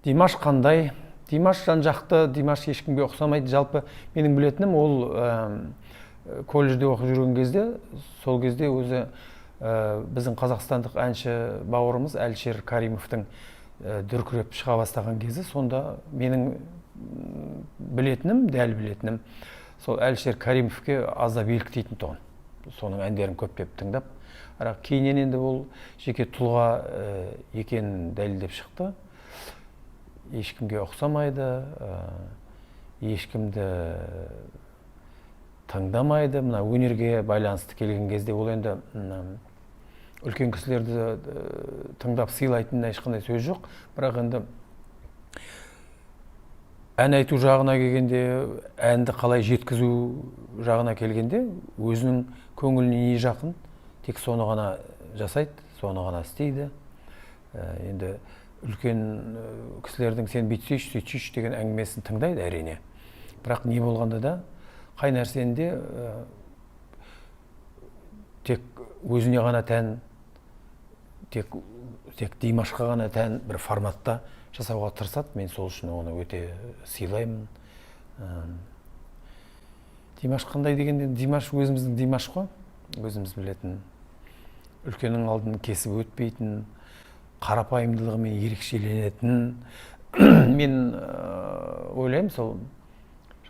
Димаш қандай? Димаш жан-жақты, Димаш ешкімге ұқсамайды. Жалпы менің білетінім ол колледжде оқып жүрген кезде, сол кезде өзі біздің қазақстандық әнші бауырымыз Әлішер Каримовтың дүркіреп шыға бастаған кезі, сонда менің білетінім, дәл білетінім, сол Әлішер Каримовке аздап еліктейтін тұғын. Соның әндерін көптеп тыңдап, бірақ кейіннен енді ол жеке тұлға екенін дәлелдеп шықты. Ешкімге ұқсамайды, ешкімді тыңдамайды. Мына өнерге байланысты келген кезде ол енді үлкен кісілерді тыңдап сыйлайтын ешқандай сөз жоқ. Бірақ енді ән айту жағына келгенде, әнді қалай жеткізу жағына келгенде, өзінің көңіліне не жақын, тек соны ғана жасайды, соны ғана істейді. Енді үлкен кісілердің сен бүйтсейші, сөйтсейші деген әңгімесін тыңдайды әрине. Бірақ не болғанда да, қай нәрсенде тек өзіне ғана тән, тек Димашқа ғана тән бір форматта жасауға тырысады. Мен сол үшін оны өте сыйлаймын. Димаш қандай дегенде, Димаш өзіміздің Димаш қой, өзіміз білетін, үлкеннің алдын кесіп өтпейтін, қарапайымдылығымен ерекшеленетін. Мен ойлаймын, сол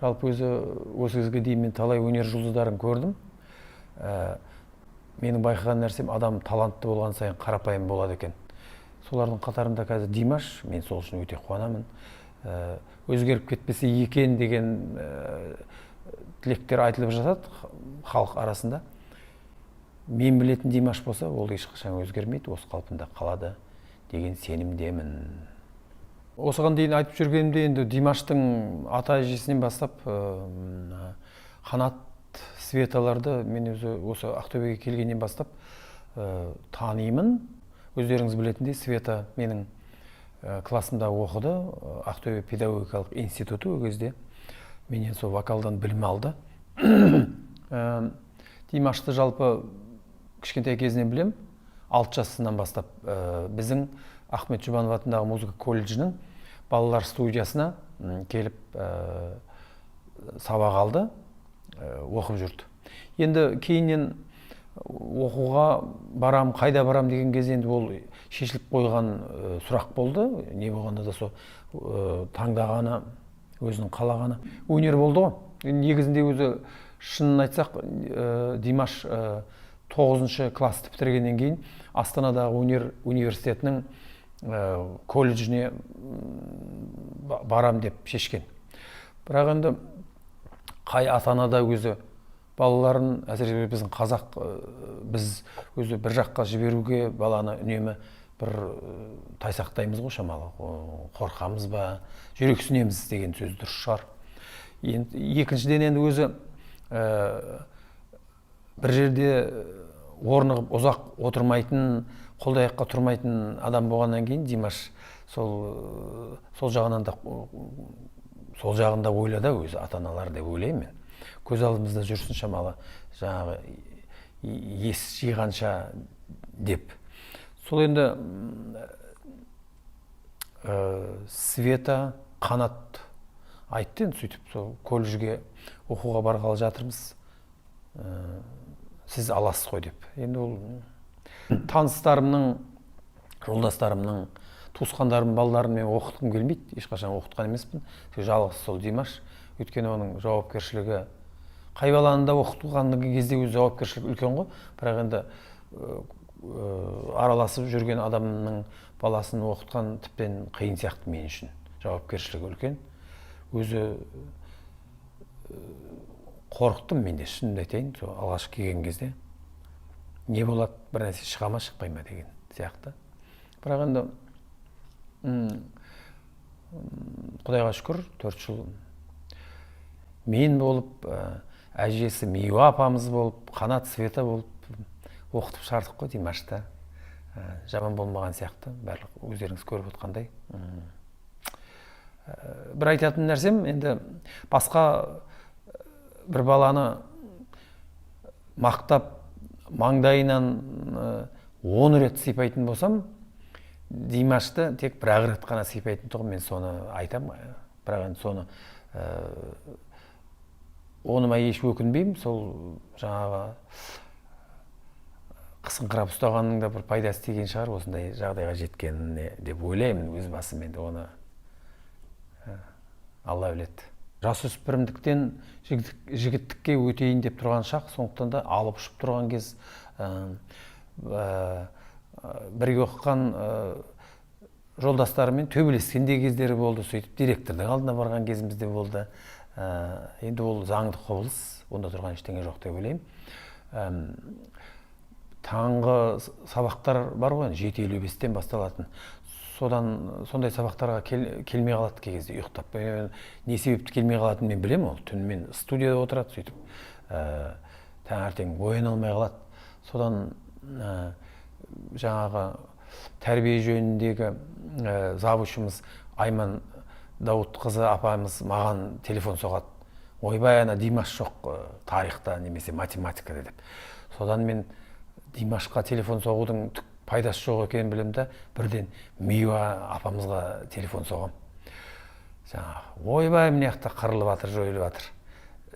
жалпы осы кезге дейін мен талай өнер жұлдыздарын көрдім. Менің байқаған нәрсем, адам талантты болған сайын қарапайым болады екен. Солардың қатарында қазір Димаш, мен сол үшін өте қуанамын. Өзгеріп кетпесе екен деген тілектер айтылып жатады халық арасында. Мен білетін Димаш болса, ол ешқашан өзгермейді, осы қалпында қалады деген сенімдемін. Осыған дейін айтып жүргенімде, енді Димаштың ата-әжесінен бастап Қанат, Светаларды мен осы Ақтөбеге келгеннен бастап танимын. Өздеріңіз білетіндей, Света менің классымда оқыды, Ақтөбе педагогикалық институты. Ол кезде менен сол вокалдан білім алды. Димашты жалпы кішкентай кезінен білем, 6 жасынан бастап біздің Ахмет Жұбанов атындағы музыка колледжінің балалар студиясына келіп сабақ алды, оқып жүрді. Енді кейіннен оқуға барам, қайда барам деген кезде енді ол шешіліп қойған сұрақ болды. Не болғанда да сол таңдағаны, өзінің қалағаны өнер болды ғой. Негізінде өзі шынын айтсақ, Димаш 9-шы классты бітіргеннен кейін Астанадағы өнер университетінің колледжіне барам деп шешкен. Бірақ енді қай ата-ана өзі балаларын, әсіресе біздің қазақ, біз өзі бір жаққа жіберуге баланы үнемі бір тайсақтаймыз ғой, шамалы, қорқамыз ба, жүрексінеміз деген сөз дұрыс шығар. Екіншіден енді өзі бір жерде орнығып ұзақ отырмайтын, қолда-аяққа тұрмайтын адам болғаннан кейін Димаш сол жағынан да сол жағында ойлады өзі, ата-аналар деп ойлаймын мен. Көз алдымызда жүрсін шамалы, жаңағы ес жиғанша деп. Сол енді Света, Қанат айтты, сөйтіп сол колледжге оқуға барғалы жатырмыз, сіз аласыз ғой деп. Енді ол таныстарымның, жолдастарымның, туысқандарым, балаларын мен оқытқым келмейді, ешқашан оқытқан емеспін. Жалғыз сол Димаш, өйткені оның жауапкершілігі, қай баланы да оқытылған кезде өз жауапкершілігі үлкен ғой. Бірақ енді араласып жүрген адамның баласын оқытқан тіптен қиын сияқты мен үшін. Жауапкершілігі үлкен. Өзі қорықтым мен де, шынымды айтайын, алғаш келген кезде. Не болады, бір нәрсе шыға ма, шықпай ма деген сияқты. Бірақ енді Құдайға шүкір, 4 жыл мен болып, әжесі Миуа апамыз болып, Қанат, Света болып оқытып шығардық қой Димашты. Жаман болмаған сияқты, барлық өздеріңіз көріп отқандай. Бір айтатын нәрсем, енді басқа бір баланы мақтап, маңдайынан 10 рет сипайтын болсам, Димашты тек бір ақ рет қана сыйпайтын тұғым, мен соны айтам. Бірақ енді соны оныма еш өкінбеймін. Сол жаңағы қысыңқырап ұстағанның да бір пайдасы тиген шығар осындай жағдайға жеткеніне деп ойлаймын өз басым. Енді оны Алла біледі. Жасөспірімдіктен жігіттікке өтейін деп тұрған шақ, сондықтан да алып ұшып тұрған кез, бірге оқыған жолдастарымен төбелескен де кездері болды. Сөйтіп директордың алдына барған кезіміз де болды. Енді ол заңды құбылыс, онда тұрған ештеңе жоқ деп ойлаймын. Таңғы сабақтар бар ғой, 7:55-тен басталатын. Сондай сабақтарға келмей қалады кей кезде, ұйықтап. Не себепті келмей қалатынын мен білемін, ол түнімен студияда отырады, сөйтіп таңертең ойын алмай қалады. Содан жаңағы тәрбие жөніндегі завучымыз Айман Дауытқызы апамыз маған телефон соғады. Ойбай, ана Димаш жоқ тарихта немесе математикада деп. Содан мен Димашқа телефон соғудың пайдасы жоқ екенін білем да, бірден Миуа апамызға телефон соғам. Ойбай, міне жақта қырылып жатыр, жойылып жатыр,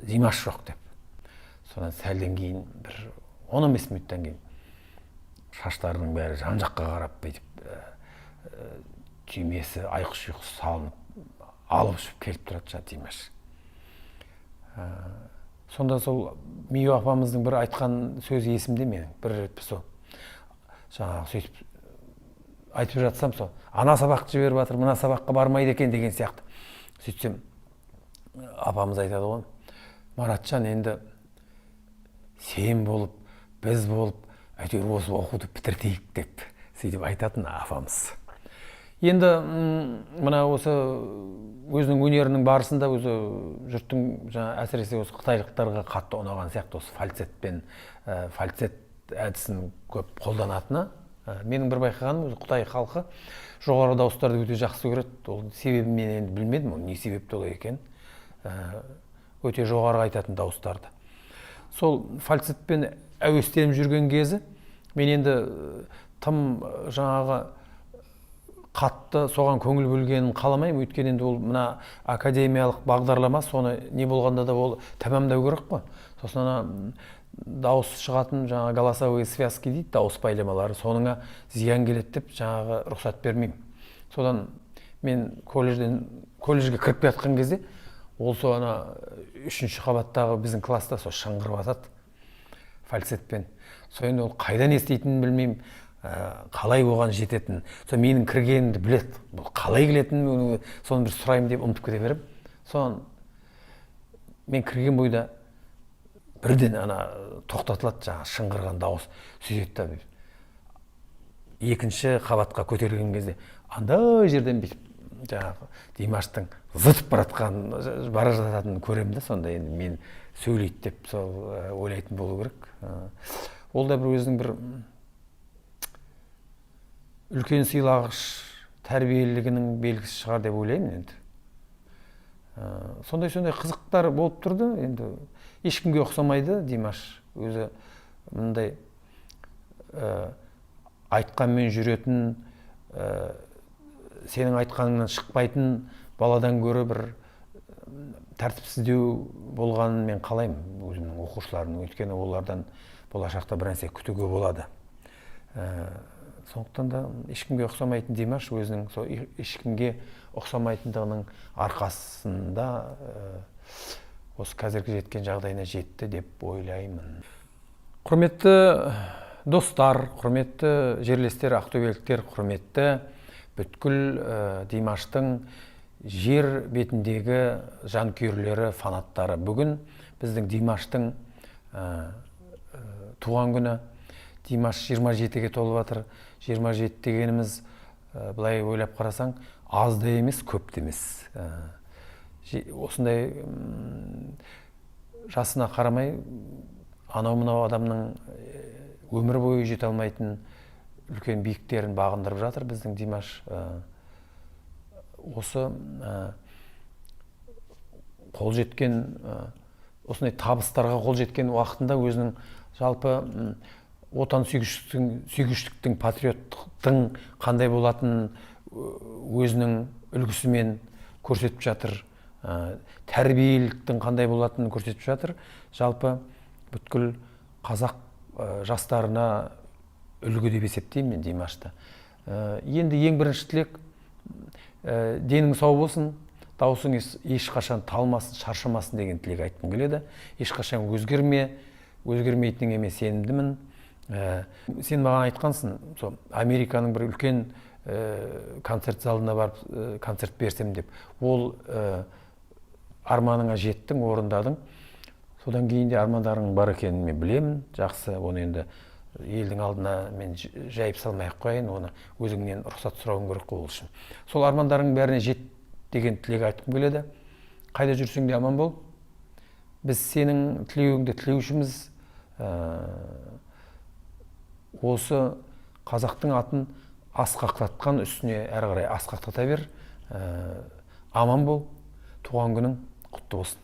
Димаш жоқ деп. Содан сәлден кейін, бір 10-15 минуттан кейін шаштарының бәрі жан жаққа қарап, бүйтіп түймесі айқұш-ұйқысы салынып, алып ұшып келіп тұрады Димаш. Сонда сол Миу апамыздың бір айтқан сөзі есімде менің, бір рет сол. Жаңағы сөйтіп айтып жатсам сол, ана сабақты жіберіп жатыр, мына сабаққа бармайды екен деген сияқты. Сөйтсем, апамыз айтады ғой, Маратжан, енді сен болып, біз болып, әйтеуір осы оқуды бітіртейік деп сөйтіп айтатын апамыз. Енді мына осы өзінің өнерінің барысында өзі жұрттың әсіресе осы қытайлықтарға қатты ұнаған сияқты осы фальцет әдісін көп қолданатыны. Менің бір байқағаным, өзі Қытай халқы жоғары дауыстарды өте жақсы көреді. Ол себебін мен енді білмедім, не себепті олай екен. Өте жоғары айтатын дауыстарды. Сол фальцетпен әуестеніп жүрген кезі мен енді тым жаңағы қатты соған көңіл бөлгенін қаламаймын. Өйткені енді ол мына академиялық бағдарлама, соны не болғанда да ол тәмамдау керек қой. Сосын ана дауыс шығатын жаңағы голосовые связки дейді, дауыс байламалары, соныңа зиян келеді деп жаңағы рұқсат бермеймін. Содан мен колледжге кіріп жатқан кезде ол сол ана 3-ші қабаттағы біздің класста сол шыңғырып жатады фальцетпен. Сол енді ол қайдан еститінін білмеймін, қалай оған жететін. Сол менің кіргенімді біледі, бұл қалай келетінін, соны бір сұрайым деп ұмытып кете берем. Содан мен кірген бойда бірден ана тоқтатылады жаңа шыңғырған дауыс. Сөйтеді да 2-ші қабатқа көтерілген кезде андай жерден бүйтіп жаңағы Димаштың зытып бара жататынын көремін да, сонда енді мен сөйлейді деп сол ойлайтын болу керек. Ол да бір өзінің бір үлкен сыйлағыш тәрбиелігінің белгісі шығар деп ойлаймын енді. Сондай қызықтар болып тұрды. Енді ешкімге ұқсамайды Димаш. Өзі мындай айтқанмен жүретін, сенің айтқаныңнан шықпайтын баладан гөрі бір тәртіпсіздеу болғанын мен қалаймын өзімнің оқушыларымның. Өйткені олардан болашақта бір нәрсе күтуге болады. Сондықтан да ешкімге ұқсамайтын Димаш өзінің ешкімге ұқсамайтындығының арқасында осы қазіргі жеткен жағдайына жетті деп ойлаймын. Құрметті достар, құрметті жерлестер, ақтөбеліктер, құрметті бүткіл Димаштың жер бетіндегі жанкүйерлері, фанаттары. Бүгін біздің Димаштың туған күні. Димаш 27-ге толып жатыр. 27 дегеніміз былай ойлап қарасаң, аз да емес, көп та емес. Осындай жасына қарамай, анау-мынау адамның өмір бойы жете алмайтын үлкен биіктерін бағындырып жатыр біздің Димаш. Осы қол жеткен, осындай табыстарға қол жеткен уақытында өзінің жалпы отан сүйгіштіктің, патриоттықтың қандай болатынын өзінің үлгісімен көрсетіп жатыр. Тәрбиеліктің қандай болатынын көрсетіп жатыр. Жалпы бүткіл қазақ жастарына үлгі деп есептеймін мен Димашты. Енді ең бірінші тілек, денің сау болсын, даусың ешқашан талмасын, шаршамасын деген тілек айтқым келеді. Ешқашан өзгермейтініңе мен сенімдімін. Сен маған айтқансың, сол Американың бір үлкен концерт залына барып концерт берсем деп. Ол арманыңа жеттің, орындадың. Содан кейін де армандарың бар екенін мен білемін. Жақсы, оны енді елдің алдына мен жайып салмай-ақ қояйын, оны өзіңнен рұқсат сұрауың керек ол үшін. Сол армандарың бәріне жет деген тілек айтқым келеді. Қайда жүрсең де аман бол. Біз сенің тілеуіңді тілеушіміз. Осы қазақтың атын асқақтатқан үстіне әрі қарай асқақтата бер. Аман бол. Туған күнің құтты болсын.